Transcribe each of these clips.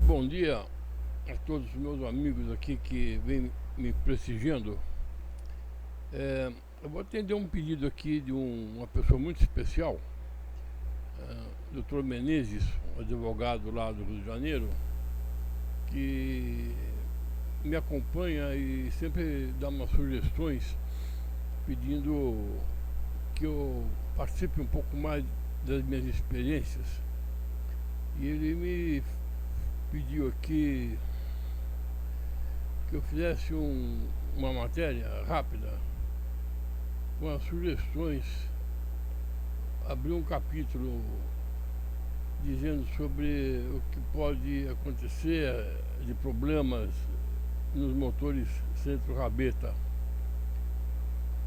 Bom dia a todos os meus amigos aqui que vêm me prestigiando. Eu vou atender um pedido aqui de uma pessoa muito especial, Dr. Menezes, um advogado lá do Rio de Janeiro, que me acompanha e sempre dá umas sugestões pedindo que eu participe um pouco mais das minhas experiências. E ele me pediu aqui que eu fizesse uma matéria rápida com as sugestões, abrir um capítulo dizendo sobre o que pode acontecer de problemas nos motores centro-rabeta,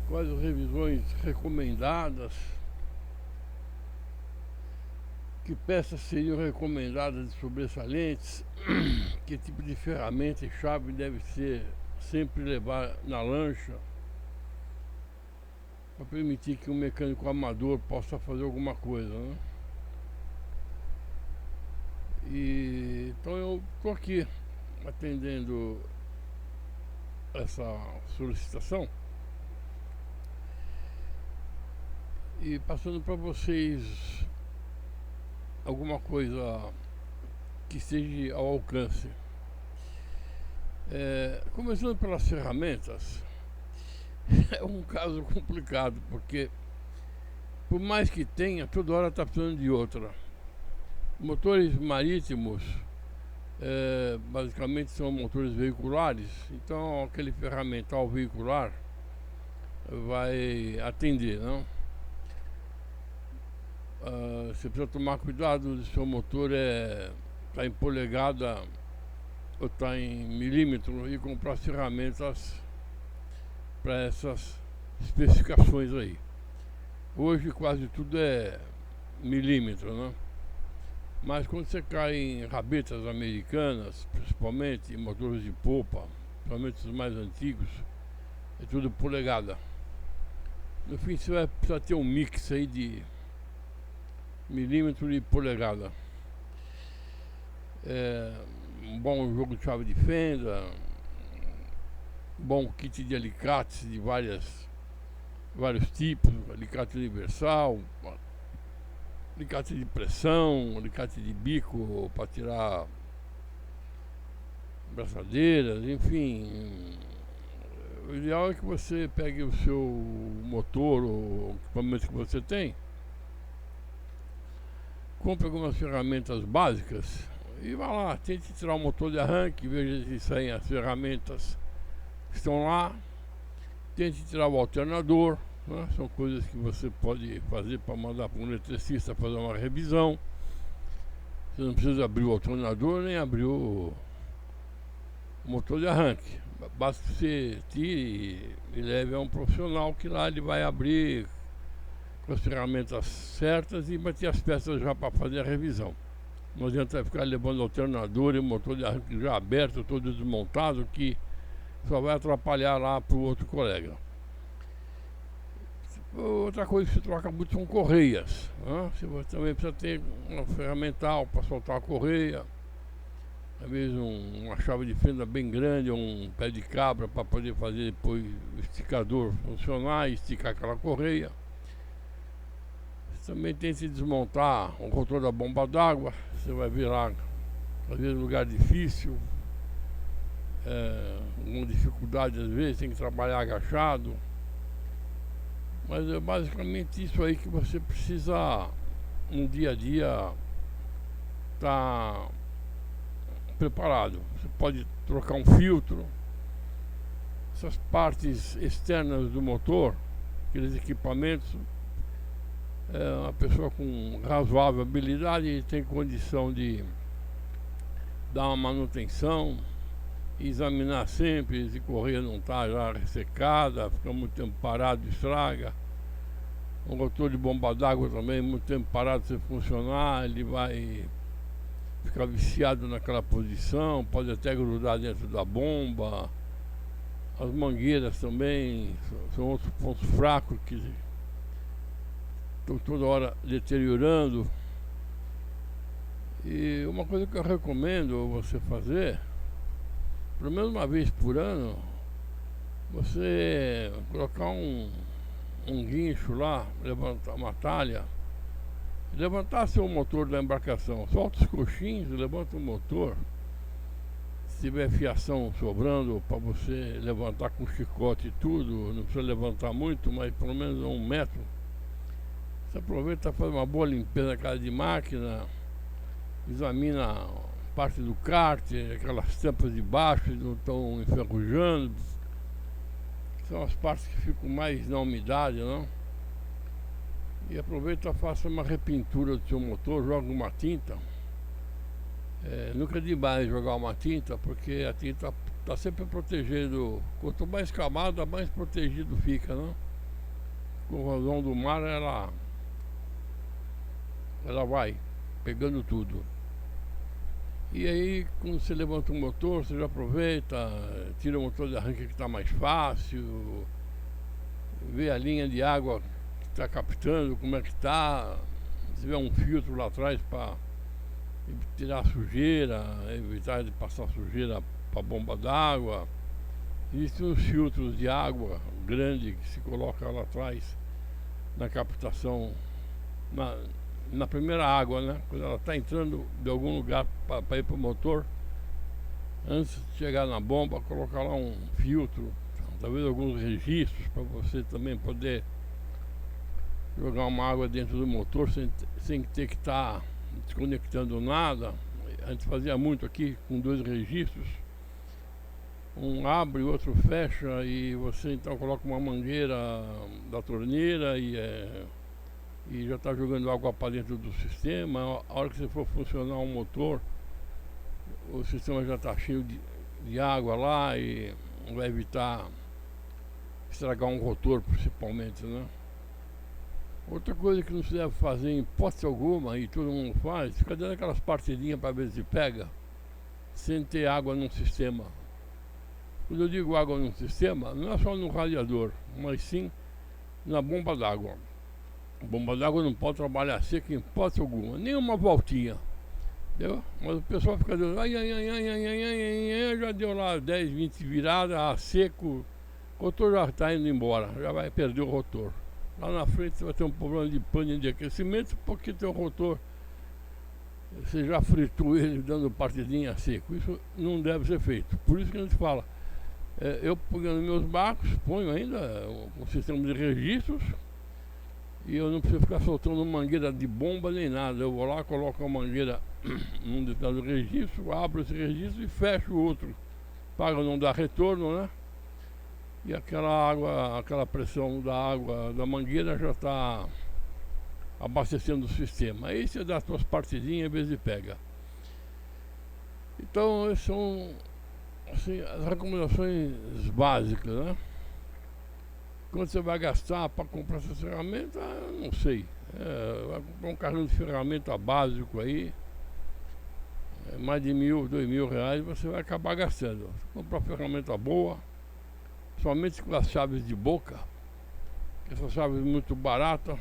quais as revisões recomendadas, que peças seriam recomendadas de sobressalentes, que tipo de ferramenta e chave deve ser sempre levar na lancha para permitir que um mecânico amador possa fazer alguma coisa, né? Então eu estou aqui atendendo essa solicitação e passando para vocês alguma coisa que esteja ao alcance. Começando pelas ferramentas, é um caso complicado, porque por mais que tenha, toda hora está precisando de outra. Motores marítimos basicamente são motores veiculares, então aquele ferramental veicular vai atender, não? Você precisa tomar cuidado se o seu motor está em polegada ou está em milímetro e comprar ferramentas para essas especificações aí. Hoje quase tudo é milímetro, né? Mas quando você cai em rabetas americanas, principalmente em motores de polpa, principalmente os mais antigos, é tudo polegada. No fim você vai precisar ter um mix aí de milímetro e polegada. Um bom jogo de chave de fenda, bom kit de alicates de vários tipos, alicate universal, alicate de pressão, alicate de bico para tirar braçadeiras, enfim. O ideal é que você pegue o seu motor ou o equipamento que você tem, compre algumas ferramentas básicas e vá lá, tente tirar o motor de arranque, veja se saem as ferramentas que estão lá, tente tirar o alternador, né? São coisas que você pode fazer para mandar para um eletricista fazer uma revisão. Você não precisa abrir o alternador nem abrir o motor de arranque, basta que você tire e leve a um profissional que lá ele vai abrir com as ferramentas certas e vai ter as peças já para fazer a revisão. Não adianta ficar levando o alternador e o motor de arranque já aberto, todo desmontado, que só vai atrapalhar lá para o outro colega. Outra coisa que se troca muito são correias, né? Você também precisa ter uma ferramental para soltar a correia, às vezes uma chave de fenda bem grande, um pé de cabra para poder fazer depois o esticador funcionar e esticar aquela correia. Também tem que desmontar o rotor da bomba d'água. Você vai ver lá, às vezes lugar difícil, com dificuldade, às vezes tem que trabalhar agachado. Mas é basicamente isso aí que você precisa no dia a dia estar preparado. Você pode trocar um filtro, essas partes externas do motor, aqueles equipamentos. Uma pessoa com razoável habilidade tem condição de dar uma manutenção, examinar sempre se a correia não está já ressecada, fica muito tempo parado, estraga. O motor de bomba d'água também, muito tempo parado sem funcionar, ele vai ficar viciado naquela posição, pode até grudar dentro da bomba. As mangueiras também são outros pontos fracos que estão toda hora deteriorando. E uma coisa que eu recomendo você fazer, pelo menos uma vez por ano, você colocar um guincho lá, levantar uma talha, levantar seu motor da embarcação, solta os coxins, levanta o motor. Se tiver fiação sobrando para você levantar com chicote e tudo, não precisa levantar muito, mas pelo menos 1 metro. Você aproveita para fazer uma boa limpeza na casa de máquina, examina parte do kart, aquelas tampas de baixo que não estão enferrujando, são as partes que ficam mais na umidade, não? E aproveita e faça uma repintura do seu motor, joga uma tinta. Nunca é demais jogar uma tinta, porque a tinta está sempre protegendo. Quanto mais camada, mais protegido fica, não? Com corrosão do mar, ela vai pegando tudo. E aí, quando você levanta o motor, você já aproveita, tira o motor de arranque que está mais fácil, vê a linha de água que está captando, como é que está. Se tiver um filtro lá atrás para tirar a sujeira, evitar de passar sujeira para a bomba d'água. Existem uns filtros de água grande que se coloca lá atrás na captação, na primeira água, né? Quando ela está entrando de algum lugar para ir para o motor, antes de chegar na bomba, colocar lá um filtro, talvez alguns registros para você também poder jogar uma água dentro do motor sem ter que estar desconectando nada. A gente fazia muito aqui com 2 registros, um abre, o outro fecha, e você então coloca uma mangueira da torneira e já está jogando água para dentro do sistema. A hora que você for funcionar o motor, o sistema já está cheio de água lá e vai evitar estragar um rotor, principalmente, né? Outra coisa que não se deve fazer em hipótese alguma, e todo mundo faz, fica dando aquelas partidinhas para ver se pega, sem ter água no sistema. Quando eu digo água no sistema, não é só no radiador, mas sim na bomba d'água. A bomba d'água não pode trabalhar seca em hipótese alguma, nem uma voltinha. Entendeu? Mas o pessoal fica dizendo, já deu lá 10, 20 viradas, seco, o rotor já está indo embora, já vai perder o rotor. Lá na frente você vai ter um problema de pane de aquecimento, porque teu rotor, você já fritou ele dando partidinha a seco. Isso não deve ser feito. Por isso que a gente fala, eu ponho nos meus barcos, ponho ainda um sistema de registros, e eu não preciso ficar soltando mangueira de bomba nem nada. Eu vou lá, coloco a mangueira num determinado registro, abro esse registro e fecho o outro, para não dar retorno, né? E aquela água, aquela pressão da água da mangueira já está abastecendo o sistema. Aí você dá as suas partidinhas e vê se pega. Então, essas são assim, as recomendações básicas, né? Quanto você vai gastar para comprar essa ferramenta, eu não sei. Vai comprar um carrinho de ferramenta básico aí, mais de R$ 1.000, R$ 2.000, você vai acabar gastando. Se comprar uma ferramenta boa, somente com as chaves de boca, essas chaves muito baratas.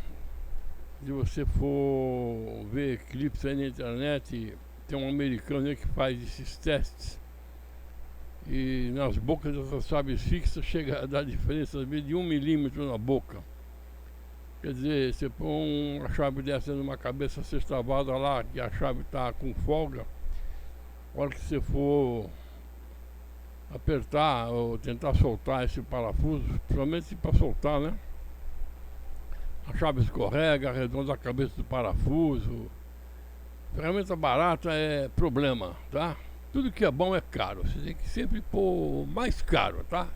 Se você for ver clipes aí na internet, tem um americano aí que faz esses testes, e nas bocas dessas chaves fixas chega a dar diferença às vezes de 1 milímetro na boca. Quer dizer, você põe uma chave dessa numa cabeça sextavada lá, que a chave está com folga, a hora que você for apertar ou tentar soltar esse parafuso, principalmente para soltar, né? A chave escorrega, arredonda a cabeça do parafuso. Ferramenta barata é problema, tá? Tudo que é bom é caro, você tem que sempre pôr mais caro, tá?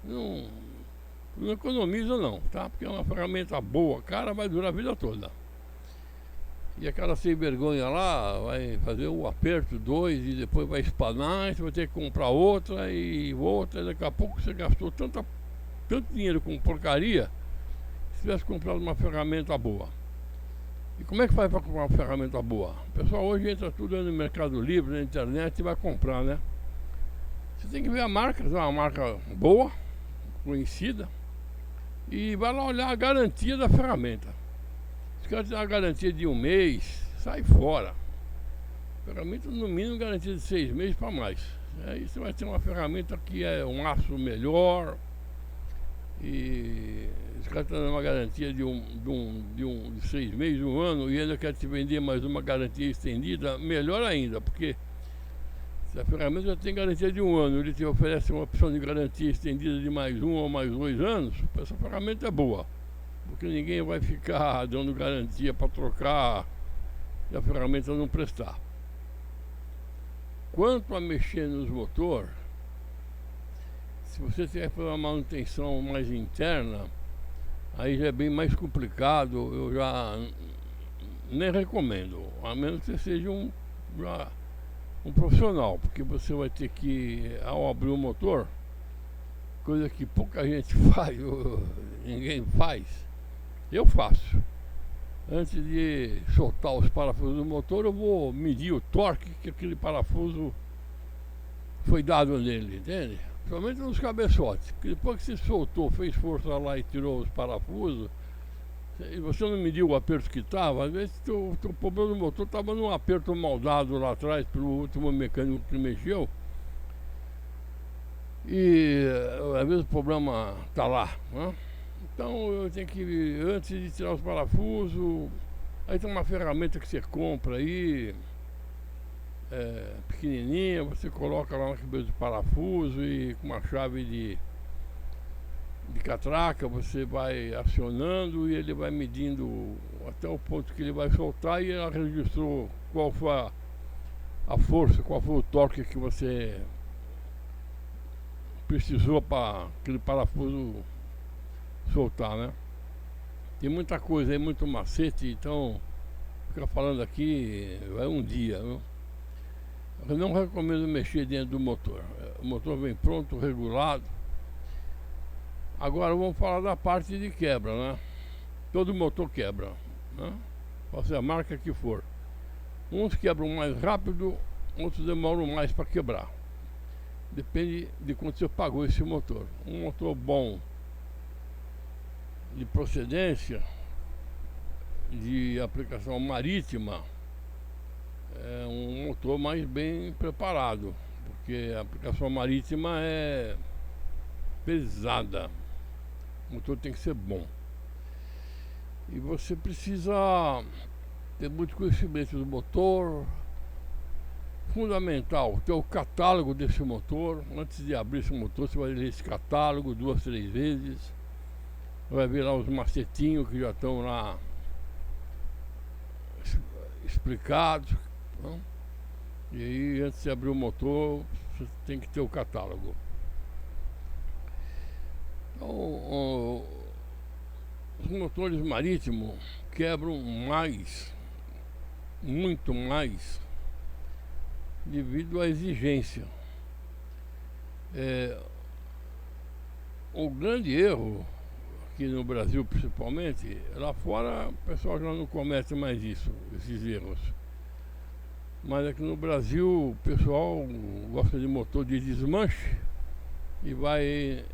Não economiza não, tá? Porque é uma ferramenta boa, cara, vai durar a vida toda. E aquela sem vergonha lá vai fazer um aperto, 2, e depois vai espanar, você vai ter que comprar outra e outra, e daqui a pouco você gastou tanto dinheiro com porcaria, se tivesse comprado uma ferramenta boa. E como é que faz para comprar uma ferramenta boa? O pessoal hoje entra tudo no Mercado Livre, na internet, e vai comprar, né? Você tem que ver a marca, uma marca boa, conhecida, e vai lá olhar a garantia da ferramenta. Se quer ter uma garantia de 1 mês, sai fora. Ferramenta no mínimo garantia de 6 meses para mais. Aí você vai ter uma ferramenta que é um aço melhor e os caras estão dando uma garantia de 6 meses, um ano, e ainda quer te vender mais uma garantia estendida, melhor ainda, porque se a ferramenta já tem garantia de um ano, ele te oferece uma opção de garantia estendida de mais um ou mais 2 anos, essa ferramenta é boa, porque ninguém vai ficar dando garantia para trocar e a ferramenta não prestar. Quanto a mexer nos motores, se você tiver que fazer uma manutenção mais interna, aí já é bem mais complicado, eu já nem recomendo, a menos que você seja um profissional, porque você vai ter que, ao abrir o motor, coisa que pouca gente faz, ninguém faz, eu faço. Antes de soltar os parafusos do motor, eu vou medir o torque que aquele parafuso foi dado nele, entende? Principalmente nos cabeçotes, porque depois que você soltou, fez força lá e tirou os parafusos, e você não mediu o aperto que estava, às vezes o teu problema do motor estava num aperto mal dado lá atrás pelo último mecânico que mexeu, e às vezes o problema está lá, né? Então eu tenho que, antes de tirar os parafusos, aí tem uma ferramenta que você compra aí, pequenininha, você coloca lá na cabeça do parafuso e com uma chave de catraca você vai acionando e ele vai medindo até o ponto que ele vai soltar, e ela registrou qual foi a força, qual foi o torque que você precisou para aquele parafuso soltar, né? Tem muita coisa aí, muito macete, então ficar falando aqui vai um dia, viu? Eu não recomendo mexer dentro do motor. O motor vem pronto, regulado. Agora vamos falar da parte de quebra, né? Todo motor quebra, né? Pode ser a marca que for. Uns quebram mais rápido, outros demoram mais para quebrar. Depende de quanto você pagou esse motor. Um motor bom, de procedência, de aplicação marítima, é um motor mais bem preparado, porque a aplicação marítima é pesada, o motor tem que ser bom. E você precisa ter muito conhecimento do motor. Fundamental ter o catálogo desse motor. Antes de abrir esse motor, você vai ler esse catálogo 2, 3 vezes. Vai ver lá os macetinhos que já estão lá explicados, não? E aí, antes de abrir o motor, você tem que ter o catálogo. Então, os motores marítimos quebram mais, muito mais, devido à exigência. O grande erro aqui no Brasil, principalmente, lá fora o pessoal já não comete mais esses erros. Mas aqui no Brasil o pessoal gosta de motor de desmanche e vai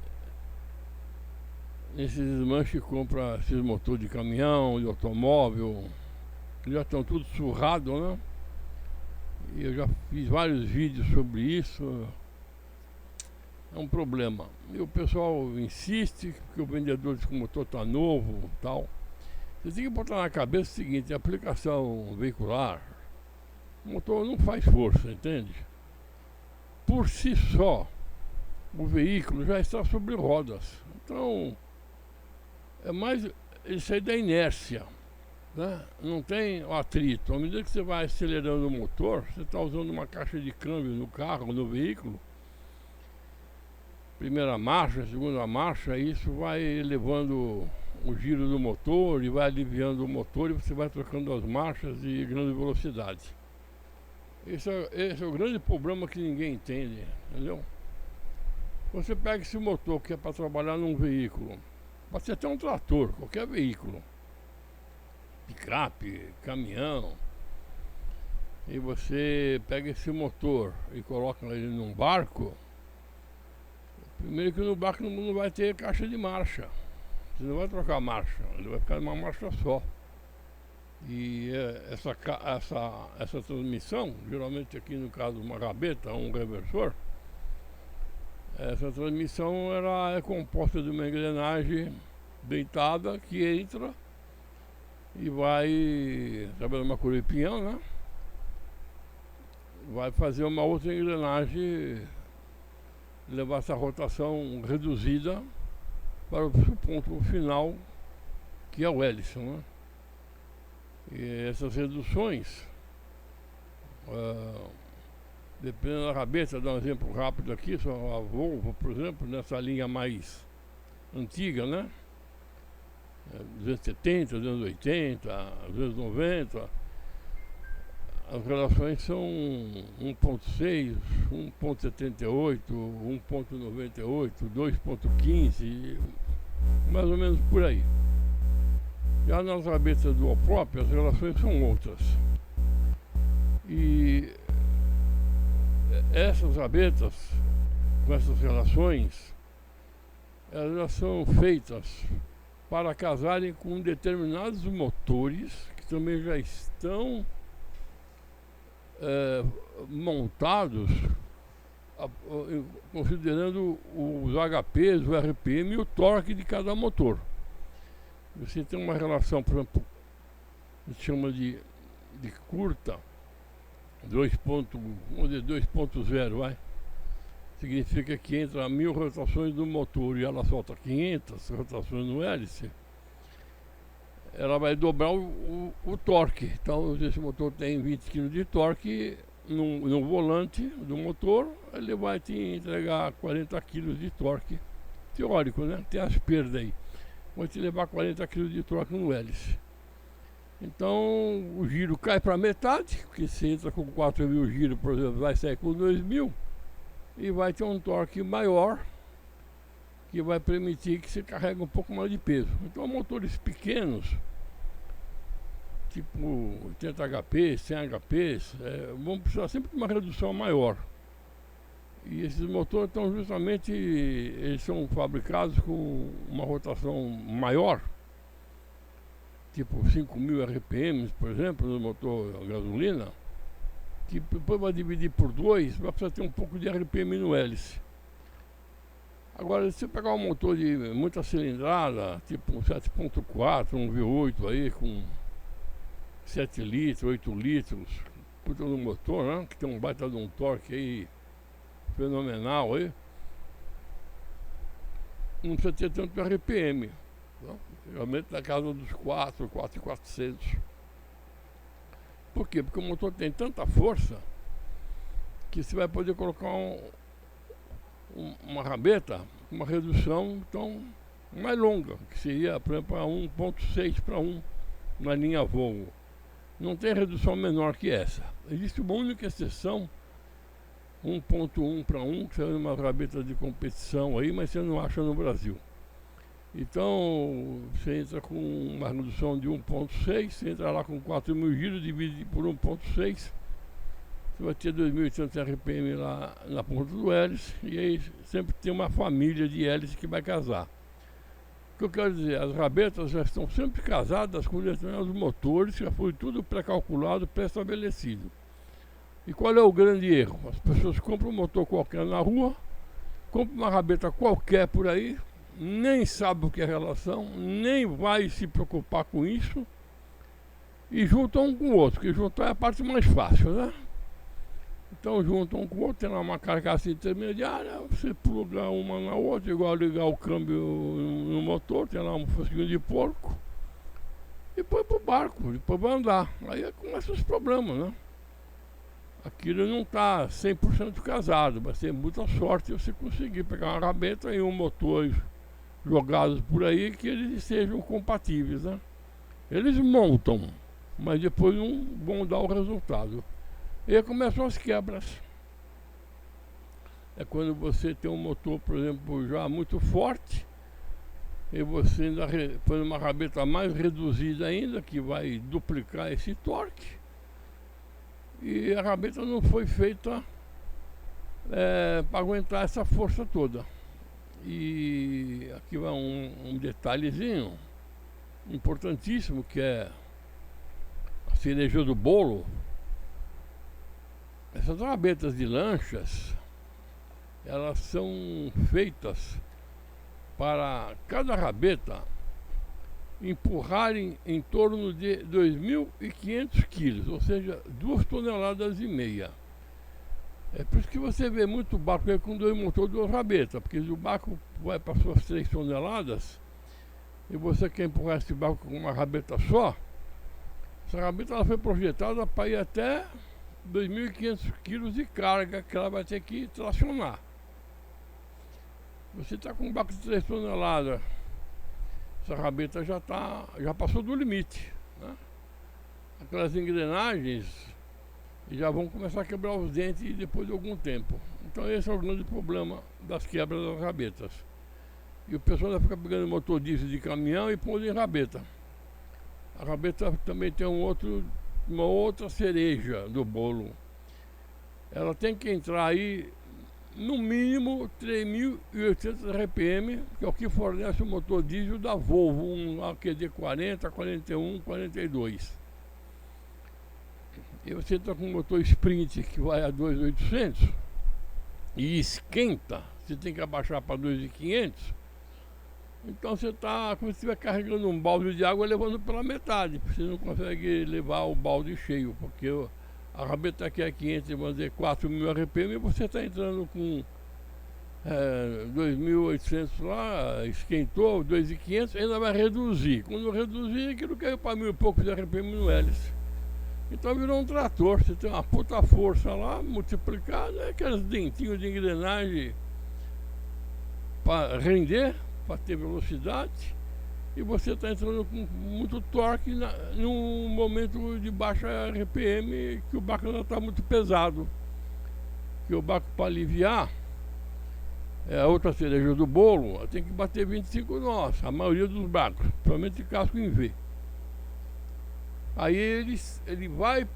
nesse desmanche e compra esses motores de caminhão, de automóvel, que já estão tudo surrados, né? E eu já fiz vários vídeos sobre isso. É um problema. E o pessoal insiste que o vendedor diz que o motor está novo e tal. Você tem que botar na cabeça o seguinte: a aplicação veicular, o motor não faz força, entende? Por si só, o veículo já está sobre rodas. Então, é mais isso aí da inércia, né? Não tem atrito. À medida que você vai acelerando o motor, você está usando uma caixa de câmbio no carro, no veículo. Primeira marcha, segunda marcha, isso vai elevando o giro do motor e vai aliviando o motor, e você vai trocando as marchas de grande velocidade. Esse é o grande problema que ninguém entende, entendeu? Você pega esse motor que é para trabalhar num veículo, pode ser até um trator, qualquer veículo, picape, caminhão, e você pega esse motor e coloca ele num barco. Primeiro que no barco não vai ter caixa de marcha. Você não vai trocar marcha, ele vai ficar numa marcha só. E essa transmissão, geralmente aqui no caso uma rabeta, um reversor, essa transmissão ela é composta de uma engrenagem deitada que entra e vai, através de uma colher de pinhão, né? Vai fazer uma outra engrenagem, levar essa rotação reduzida para o ponto final, que é o hélice, né? E essas reduções, dependendo da rabeta, dar um exemplo rápido aqui, só a Volvo, por exemplo, nessa linha mais antiga, né? 270, 280, 290, as relações são 1.6, 1.78, 1.98, 2.15, mais ou menos por aí. Já nas rabetas dual prop, as relações são outras. E essas rabetas, com essas relações, elas são feitas para casarem com determinados motores que também já estão montados considerando os HPs, o RPM e o torque de cada motor. Você tem uma relação, por exemplo, a gente chama de curta, 2.0, vai. Significa que entra 1000 rotações do motor e ela solta 500 rotações no hélice, ela vai dobrar o torque. Então, se esse motor tem 20 kg de torque, no volante do motor, ele vai te entregar 40 kg de torque. Teórico, né? Tem as perdas aí. Vai te levar 40 kg de torque no hélice. Então o giro cai para metade, porque se entra com 4.000 giros, por exemplo, vai sair com 2.000 e vai ter um torque maior que vai permitir que você carregue um pouco mais de peso. Então motores pequenos, tipo 80 HP, 100 HP, vão precisar sempre de uma redução maior. E esses motores estão justamente, eles são fabricados com uma rotação maior, tipo 5.000 RPM, por exemplo, no motor a gasolina, que depois vai dividir por 2, vai precisar ter um pouco de RPM no hélice. Agora, se você pegar um motor de muita cilindrada, tipo um 7.4, um V8 aí, com 7 litros, 8 litros, puta no motor, né, que tem um baita de um torque aí, fenomenal aí, não precisa ter tanto RPM, não? Geralmente na casa dos 4.400. Por quê? Porque o motor tem tanta força que você vai poder colocar uma rabeta, uma redução então mais longa, que seria, por exemplo, a 1.6 para 1 na linha Volvo. Não tem redução menor que essa. Existe uma única exceção, 1.1 para 1, que é uma rabeta de competição aí, mas você não acha no Brasil. Então, você entra com uma redução de 1.6, você entra lá com 4.000 giros, divide por 1.6, você vai ter 2.800 RPM lá na ponta do hélice, e aí sempre tem uma família de hélice que vai casar. O que eu quero dizer, as rabetas já estão sempre casadas com determinados motores, já foi tudo pré-calculado, pré-estabelecido. E qual é o grande erro? As pessoas compram um motor qualquer na rua, compram uma rabeta qualquer por aí, nem sabe o que é relação, nem vai se preocupar com isso, e juntam um com o outro, que juntar é a parte mais fácil, né? Então juntam um com o outro, tem lá uma carcaça intermediária, você pluga uma na outra, igual ligar o câmbio no motor, tem lá um fosquinho de porco, e põe pro barco, depois vai andar. Aí começam os problemas, né? Aquilo não está 100% casado, vai ser muita sorte você conseguir pegar uma rabeta e um motor jogados por aí que eles sejam compatíveis, né? Eles montam, mas depois não vão dar o resultado. E aí começam as quebras. É quando você tem um motor, por exemplo, já muito forte, e você ainda põe uma rabeta mais reduzida ainda, que vai duplicar esse torque, e a rabeta não foi feita para aguentar essa força toda. E aqui vai um detalhezinho importantíssimo, que é cereja do bolo, essas rabetas de lanchas, elas são feitas para cada rabeta empurrarem em torno de 2.500 quilos, ou seja, 2,5 toneladas. É por isso que você vê muito barco aí com 2 motores, 2 rabetas, porque se o barco vai para suas 3 toneladas e você quer empurrar esse barco com uma rabeta só, essa rabeta ela foi projetada para ir até 2.500 quilos de carga que ela vai ter que tracionar. Você está com um barco de 3 toneladas, essa rabeta já passou do limite, né? Aquelas engrenagens já vão começar a quebrar os dentes depois de algum tempo. Então esse é o grande problema das quebras das rabetas. E o pessoal vai ficar pegando motor diesel de caminhão e pondo em rabeta. A rabeta também tem uma outra cereja do bolo. Ela tem que entrar aí no mínimo 3.800 RPM, que é o que fornece o motor diesel da Volvo, um AQD 40, 41, 42. E você está com um motor Sprint que vai a 2.800 e esquenta, você tem que abaixar para 2.500. Então você está como se estiver carregando um balde de água levando pela metade. Você não consegue levar o balde cheio, porque a rabeta aqui é 500, vamos dizer 4.000 RPM, e você está entrando com 2.800 lá, esquentou, 2.500, ainda vai reduzir. Quando reduzir, aquilo caiu para 1.000 e poucos RPM no hélice. Então virou um trator, você tem uma puta força lá, multiplicada, aqueles dentinhos de engrenagem para render, para ter velocidade, e você está entrando com muito torque num momento de baixa RPM, que o barco ainda está muito pesado. Que o barco, para aliviar, a outra cereja do bolo, tem que bater 25 nós, a maioria dos barcos, principalmente casco em V. Aí ele vai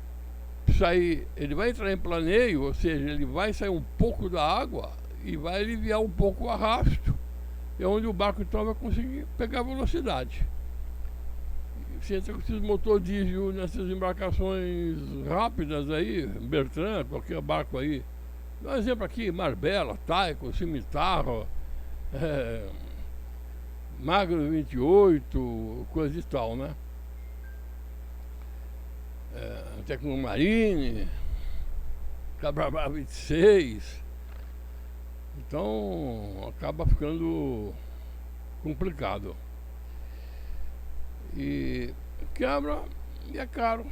sair, ele vai entrar em planeio, ou seja, ele vai sair um pouco da água e vai aliviar um pouco o arrasto. É onde o barco então vai conseguir pegar velocidade. Você entra com esses motor diesel nessas embarcações rápidas aí, Bertrand, qualquer barco aí. Dá um exemplo aqui, Marbella, Taiko, Cimitarro, Magno 28, coisa e tal, né? Tecnomarine, Cabrabá 26. Então acaba ficando complicado. E quebra e é caro,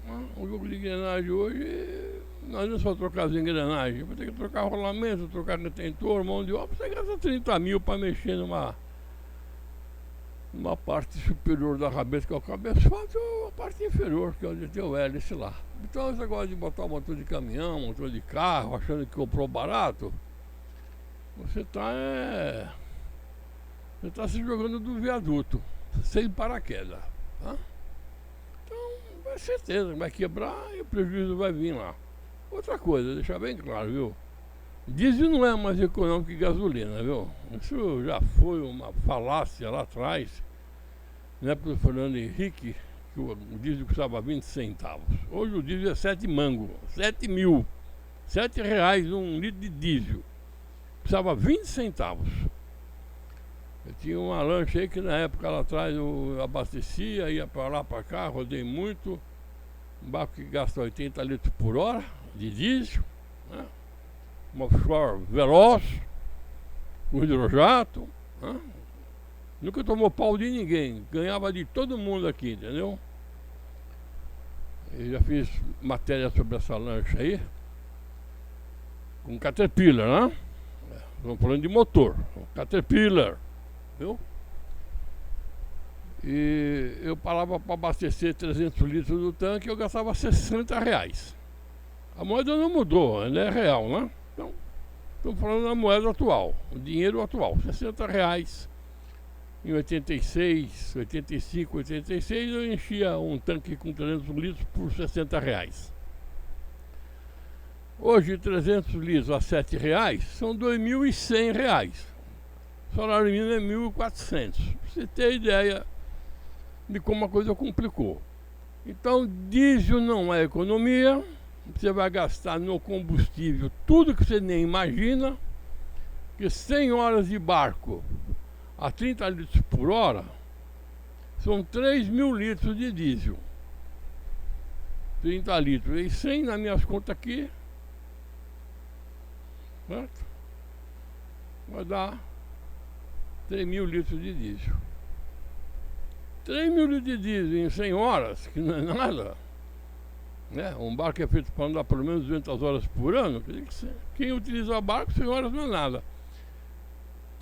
né? O jogo de engrenagem hoje, nós não só trocar as engrenagens, vai ter que trocar rolamento, trocar retentor, mão de obra, você gasta 30 mil para mexer numa parte superior da rabeta, que é o cabeçote, ou a parte inferior, que é onde tem o hélice lá. Então esse negócio de botar motor de caminhão, motor de carro, achando que comprou barato, você está se jogando do viaduto, sem paraquedas, tá? Então, é certeza, vai quebrar e o prejuízo vai vir lá. Outra coisa, deixar bem claro, viu? Diesel não é mais econômico que gasolina, viu? Isso já foi uma falácia lá atrás, na época do Fernando Henrique, que o diesel custava 20 centavos. Hoje o diesel é 7 mangos, 7 mil, 7 reais um litro de diesel. Precisava 20 centavos. Eu tinha uma lancha aí que na época lá atrás eu abastecia, ia para lá, para cá, rodei muito. Um barco que gasta 80 litros por hora de diesel, né? Uma offshore veloz, com hidrojato, né? Nunca tomou pau de ninguém, ganhava de todo mundo aqui, entendeu? Eu já fiz matéria sobre essa lancha aí, com Caterpillar, né? Estamos falando de motor, Caterpillar, viu? E eu parava para abastecer 300 litros do tanque, eu gastava 60 reais. A moeda não mudou, ela é real, né? Então, estamos falando da moeda atual, o dinheiro atual, 60 reais. Em 86, 85, 86, eu enchia um tanque com 300 litros por 60 reais. Hoje, 300 litros a 7 reais são 2.100 reais. O salário mínimo é 1.400. Pra você ter ideia de como a coisa complicou. Então, diesel não é economia. Você vai gastar no combustível tudo que você nem imagina. Que 100 horas de barco a 30 litros por hora são 3.000 litros de diesel. 30 litros. E 100 nas minhas contas aqui, certo? Vai dar 3.000 litros de diesel. 3.000 litros de diesel em 100 horas, que não é nada, né? Um barco é feito para andar pelo menos 200 horas por ano. Quem utiliza barco, 100 horas não é nada.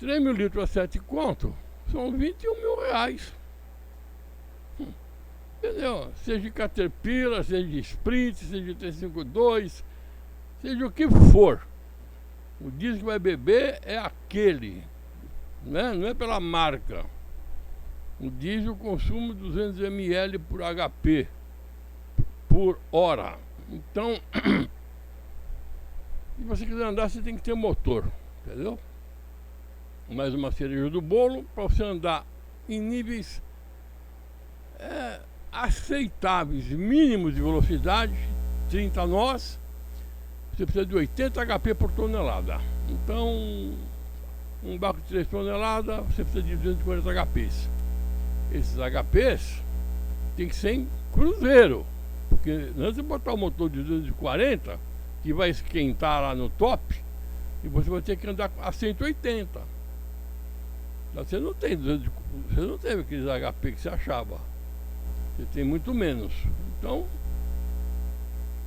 3.000 litros a 7 conto são 21 mil reais. Entendeu? Seja de Caterpillar, seja de Sprint, seja de 352, seja o que for. O diesel que vai beber é aquele, né? Não é pela marca. O diesel consome 200 ml por HP por hora. Então, se você quiser andar, você tem que ter motor, entendeu? Mais uma cereja do bolo, para você andar em níveis aceitáveis, mínimos de velocidade, 30 nós, você precisa de 80 HP por tonelada. Então, um barco de 3 toneladas, você precisa de 240 HPs. Esses HPs tem que ser em cruzeiro, porque antes de botar o motor de 240, que vai esquentar lá no top, e você vai ter que andar a 180. Você não tem 200, você não teve aqueles HP que você achava. Você tem muito menos. Então,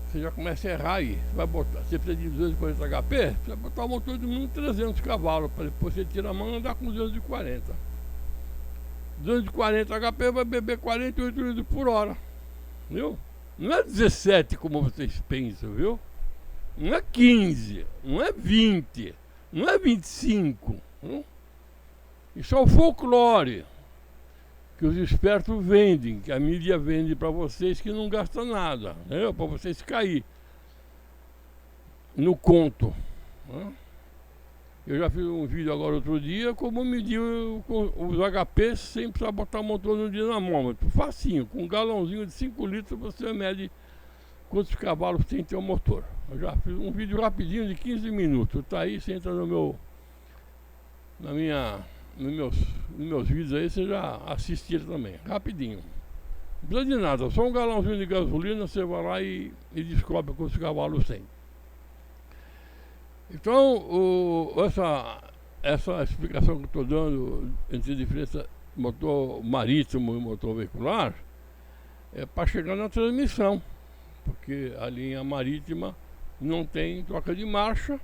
você já começa a errar aí. Você precisa de 240 HP, você vai botar o motor de 1.300 cavalos, para depois você tirar a mão e andar com 240. 240 HP vai beber 48 litros por hora. Viu? Não é 17 como vocês pensam, viu? Não é 15, não é 20, não é 25. Viu? Isso é o folclore que os espertos vendem, que a mídia vende para vocês, que não gasta nada, né? Para vocês cair no conto, né? Eu já fiz um vídeo agora outro dia como medir os HPs sem precisar botar o motor no dinamômetro. Facinho, com um galãozinho de 5 litros você mede quantos cavalos tem teu motor. Eu já fiz um vídeo rapidinho de 15 minutos. Tá aí, você entra nos meus vídeos aí, você já assiste ele também, rapidinho. Não precisa de nada, só um galãozinho de gasolina, você vai lá e descobre quantos cavalos tem. Então, essa explicação que eu estou dando entre a diferença motor marítimo e motor veicular é para chegar na transmissão, porque a linha marítima não tem troca de marcha.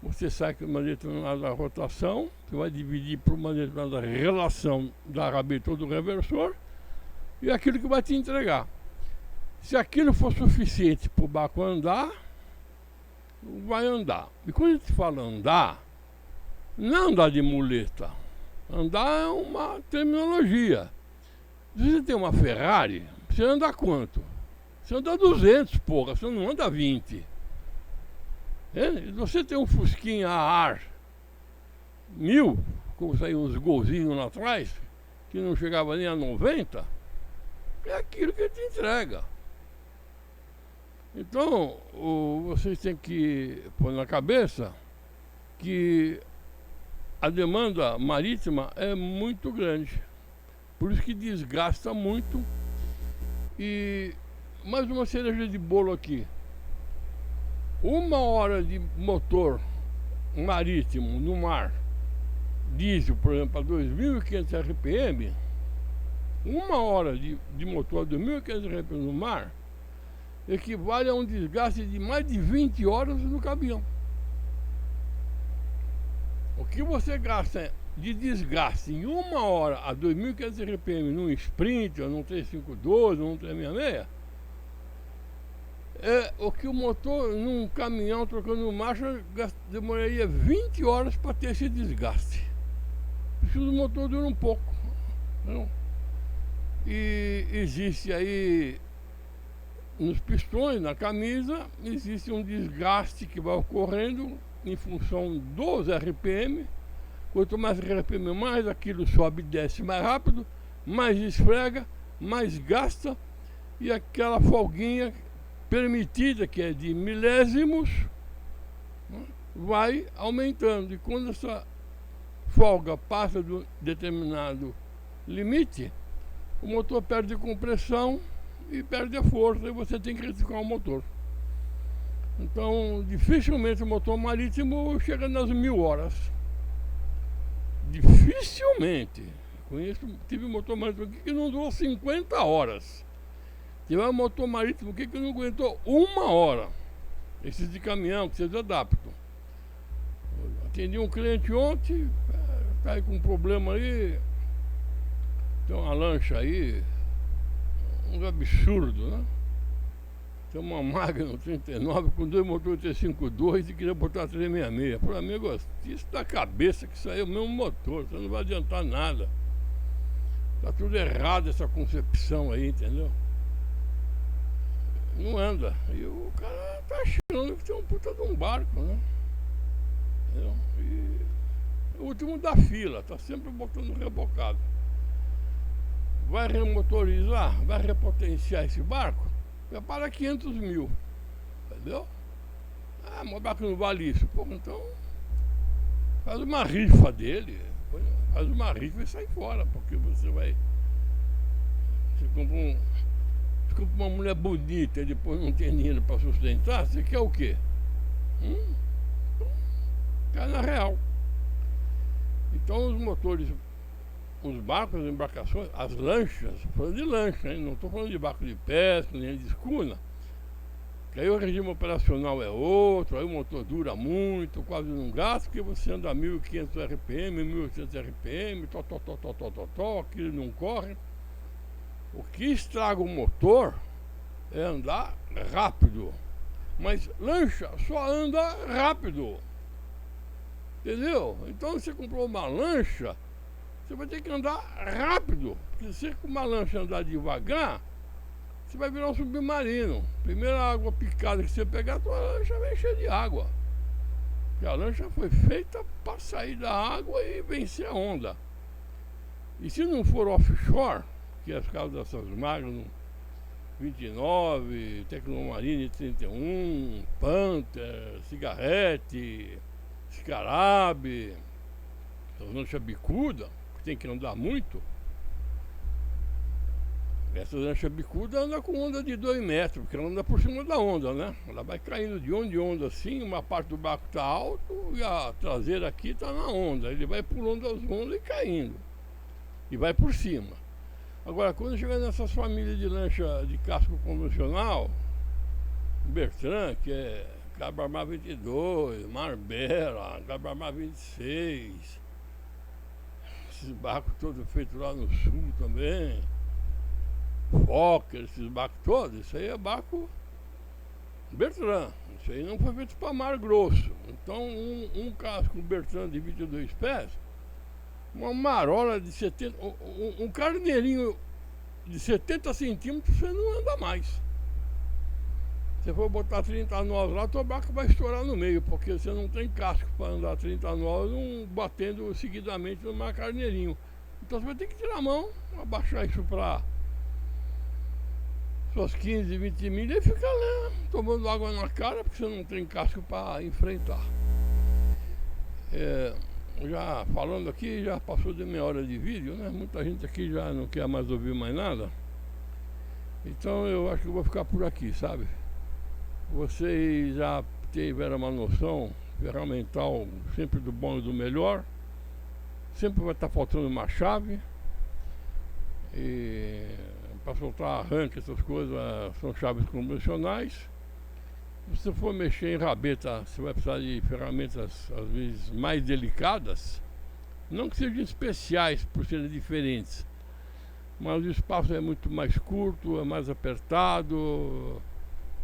Você sai com uma determinada rotação, você vai dividir por uma determinada relação da rabeta ou do reversor, e aquilo que vai te entregar. Se aquilo for suficiente para o barco andar, vai andar. E quando a gente fala andar, não é andar de muleta. Andar é uma terminologia. Se você tem uma Ferrari, você anda quanto? Você anda 200, porra, você não anda 20. Você tem um Fusquinha a ar 1000, como saiu uns golzinhos lá atrás, que não chegava nem a 90, é aquilo que te entrega. Então, vocês têm que pôr na cabeça que a demanda marítima é muito grande, por isso que desgasta muito. E mais uma cereja de bolo aqui. 1 hora de motor marítimo no mar, diesel, por exemplo, a 2.500 RPM, 1 hora de motor a 2.500 RPM no mar, equivale a um desgaste de mais de 20 horas no caminhão. O que você gasta de desgaste em 1 hora a 2.500 RPM num Sprint, ou num 352, ou num 366, é o que o motor num caminhão trocando marcha demoraria 20 horas para ter esse desgaste. Porque o motor dura um pouco, não? E existe aí nos pistões, na camisa, existe um desgaste que vai ocorrendo em função dos RPM. Quanto mais RPM, mais aquilo sobe e desce mais rápido, mais esfrega, mais gasta. e aquela folguinha permitida, que é de milésimos, né, vai aumentando. E quando essa folga passa do determinado limite, o motor perde compressão e perde a força, e você tem que retificar o motor. Então, dificilmente o motor marítimo chega nas 1000 horas. Dificilmente. Conheço, tive motor marítimo aqui que não durou 50 horas. Tive um motor marítimo aqui que não aguentou 1 hora. Esses de caminhão que vocês adaptam. Atendi um cliente ontem, tá aí com um problema aí. Tem uma lancha aí, um absurdo, né? Tem uma Magno 39 com 2 motores T52 e queria botar 366. Por amigo, isso da cabeça que isso aí é o mesmo motor, você não vai adiantar nada. Tá tudo errado essa concepção aí, entendeu? Não anda. E o cara tá achando que tem um puta de um barco, né? Entendeu? E o último da fila, tá sempre botando rebocado. Vai remotorizar, vai repotenciar esse barco, prepara 500 mil, entendeu? Ah, mas o barco não vale isso. Pô, então faz uma rifa dele, faz uma rifa e sai fora, porque você vai... Você compra uma mulher bonita e depois não tem dinheiro para sustentar, você quer o quê? Cai na real. Então os motores, os barcos, as embarcações, as lanchas, falando de lancha, hein? Não estou falando de barco de pesca, nem de escuna, que aí o regime operacional é outro, aí o motor dura muito, quase não gasta, porque você anda a 1500 RPM, 1800 RPM, aquilo não corre. O que estraga o motor é andar rápido, mas lancha só anda rápido, entendeu? Então você comprou uma lancha, você vai ter que andar rápido, porque se com uma lancha andar devagar, você vai virar um submarino. Primeira água picada que você pegar, a tua lancha vai encher de água. Porque a lancha foi feita para sair da água e vencer a onda. E se não for offshore, que é as casos dessas Magnum 29, Tecnomarine 31, Panther, Cigarrete, Scarab, lancha bicuda, que tem que andar muito. Essa lancha bicuda anda com onda de 2 metros, porque ela anda por cima da onda, né? Ela vai caindo de onda em onda assim, uma parte do barco está alto e a traseira aqui está na onda. Ele vai pulando as ondas e caindo. E vai por cima. Agora, quando chega nessas famílias de lancha de casco convencional, Bertrand, que é Cabarmar 22, Marbella, Cabarmar 26, esses barcos todos feitos lá no sul também, Fokker, esses barcos todos, isso aí é barco Bertrand, isso aí não foi feito para mar grosso. Então um casco Bertrand de 22 pés, uma marola de 70, um carneirinho de 70 centímetros, você não anda mais. Se for botar 30 nós lá, teu barco vai estourar no meio, porque você não tem casco para andar 30 nós batendo seguidamente no mar carneirinho. Então você vai ter que tirar a mão, abaixar isso para suas 15, 20 milhas e ficar lá tomando água na cara, porque você não tem casco para enfrentar. Já falando aqui, já passou de meia hora de vídeo, né? Muita gente aqui já não quer mais ouvir mais nada. Então eu acho que eu vou ficar por aqui, sabe? Vocês já tiveram uma noção ferramental sempre do bom e do melhor. Sempre vai estar faltando uma chave. E para soltar arranque, essas coisas, são chaves convencionais. Se você for mexer em rabeta, você vai precisar de ferramentas às vezes mais delicadas. Não que sejam especiais por serem diferentes, mas o espaço é muito mais curto, é mais apertado.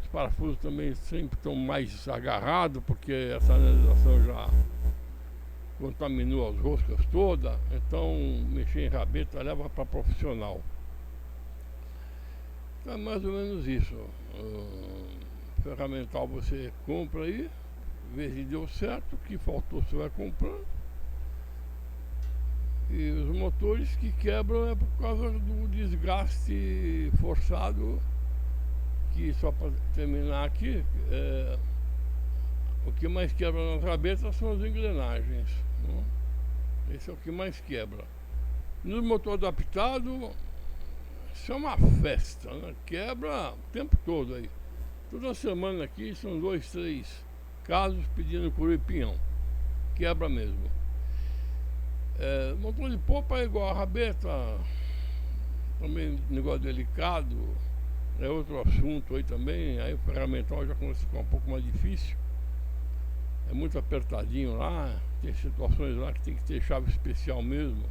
Os parafusos também sempre estão mais agarrados, porque essa analisação já contaminou as roscas todas. Então mexer em rabeta leva para profissional. É mais ou menos isso. Ferramental você compra aí, vê se deu certo, o que faltou você vai comprando. E os motores que quebram é por causa do desgaste forçado aqui, só para terminar aqui, o que mais quebra nas rabetas são as engrenagens, né? Esse é o que mais quebra. No motor adaptado, isso é uma festa, né? Quebra o tempo todo aí. Toda semana aqui são 2, 3 casos pedindo curu e pinhão. Quebra mesmo. Motor de popa é igual a rabeta, também negócio delicado, é outro assunto aí também. Aí o ferramental já começa a ficar um pouco mais difícil. É muito apertadinho lá, tem situações lá que tem que ter chave especial mesmo.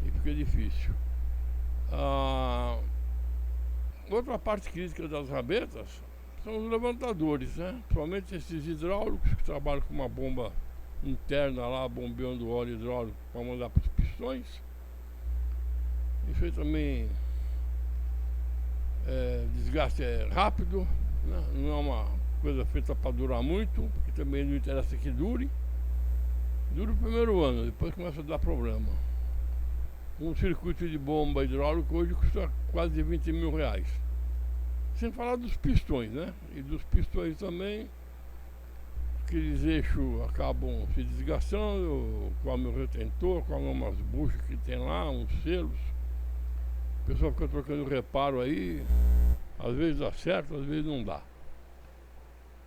E fica difícil. Outra parte crítica das rabetas são os levantadores, né? Principalmente esses hidráulicos que trabalham com uma bomba interna lá, bombeando óleo hidráulico para mandar para os pistões. Isso aí também desgaste rápido, né? Não é uma coisa feita para durar muito, porque também não interessa que dure. Dura o primeiro ano, depois começa a dar problema. Um circuito de bomba hidráulico hoje custa quase 20 mil reais. Sem falar dos pistões, né? E dos pistões também, aqueles eixos acabam se desgastando, come o retentor, come umas buchas que tem lá, uns selos. O pessoal fica trocando reparo aí, às vezes dá certo, às vezes não dá.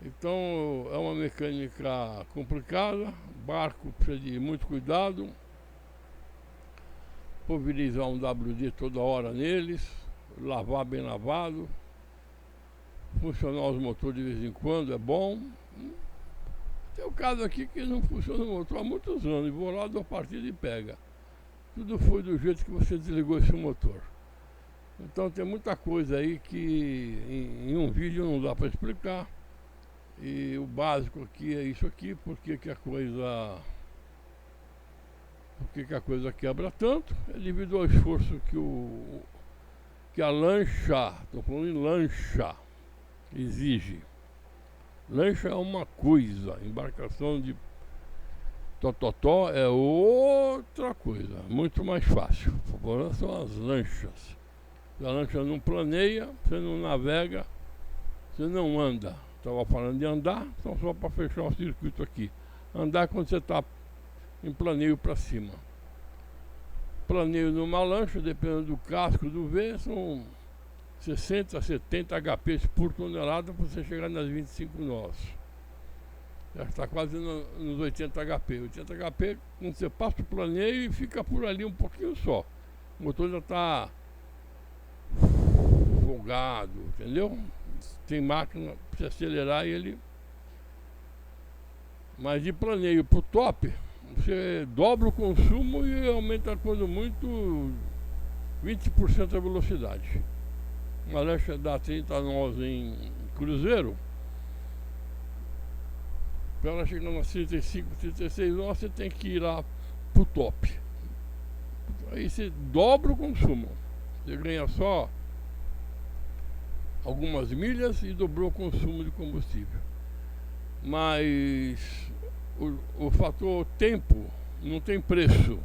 Então é uma mecânica complicada, barco precisa de muito cuidado, pulverizar um WD toda hora neles, lavar bem lavado, funcionar os motores de vez em quando é bom. Tem um caso aqui que não funciona o motor há muitos anos, e vou lá, dou a partida e pega. Tudo foi do jeito que você desligou esse motor. Então tem muita coisa aí que em um vídeo não dá para explicar. E o básico aqui é isso aqui, porque que a coisa quebra tanto, é devido ao esforço que a lancha, estou falando em lancha, exige. Lancha é uma coisa, embarcação de tototó é outra coisa, muito mais fácil. O problema são as lanchas. Se a lancha não planeia, você não navega, você não anda. Estava falando de andar, então só para fechar o circuito aqui. Andar quando você está em planeio para cima. Planeio numa lancha, dependendo do casco do V, são 60 a 70 HPs por tonelada para você chegar nas 25 nós. Já está quase nos 80 HP. 80 HP, quando você passa o planeio e fica por ali um pouquinho só. O motor já está folgado, entendeu? Tem máquina para você acelerar ele. Mas de planeio para o top, você dobra o consumo e aumenta quando muito 20% a velocidade. Uma lancha dá 30 nós em cruzeiro, para ela chegar nas 35, 36 nós, você tem que ir lá pro top. Aí você dobra o consumo. Você ganha só algumas milhas e dobrou o consumo de combustível. Mas o fator tempo não tem preço.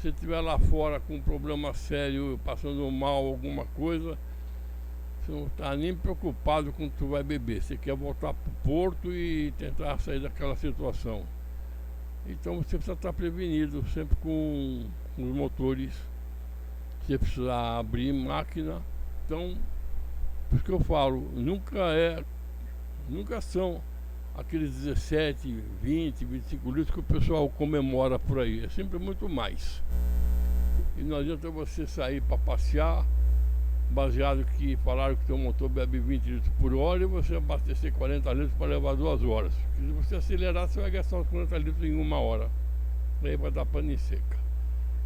Se estiver lá fora com um problema sério, passando mal alguma coisa, você não está nem preocupado com o que tu vai beber. Você quer voltar para o porto e tentar sair daquela situação. Então você precisa estar prevenido sempre com os motores. Você precisa abrir máquina. Então, por isso que eu falo, nunca são aqueles 17, 20, 25 litros que o pessoal comemora por aí. É sempre muito mais. E não adianta você sair para passear, baseado que falaram que teu motor bebe 20 litros por hora e você abastecer 40 litros para levar 2 horas. Se você acelerar, você vai gastar os 40 litros em 1 hora. Aí vai dar pane seca.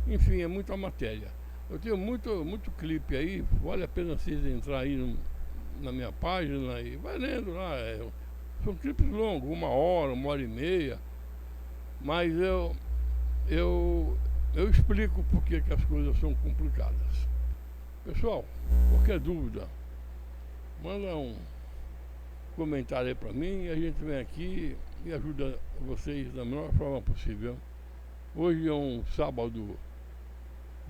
Enfim, é muita matéria. Eu tenho muito clipe aí, vale a pena vocês entrar aí na minha página e vai lendo lá. São clipes longos, 1 hora, 1h30, mas eu explico por que as coisas são complicadas. Pessoal, qualquer dúvida, manda um comentário aí pra mim e a gente vem aqui e ajuda vocês da melhor forma possível. Hoje é um sábado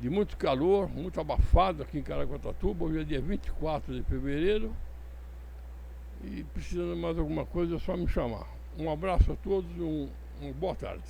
de muito calor, muito abafado aqui em Caraguatatuba. Hoje é dia 24 de fevereiro. E precisando de mais alguma coisa é só me chamar. Um abraço a todos e uma boa tarde.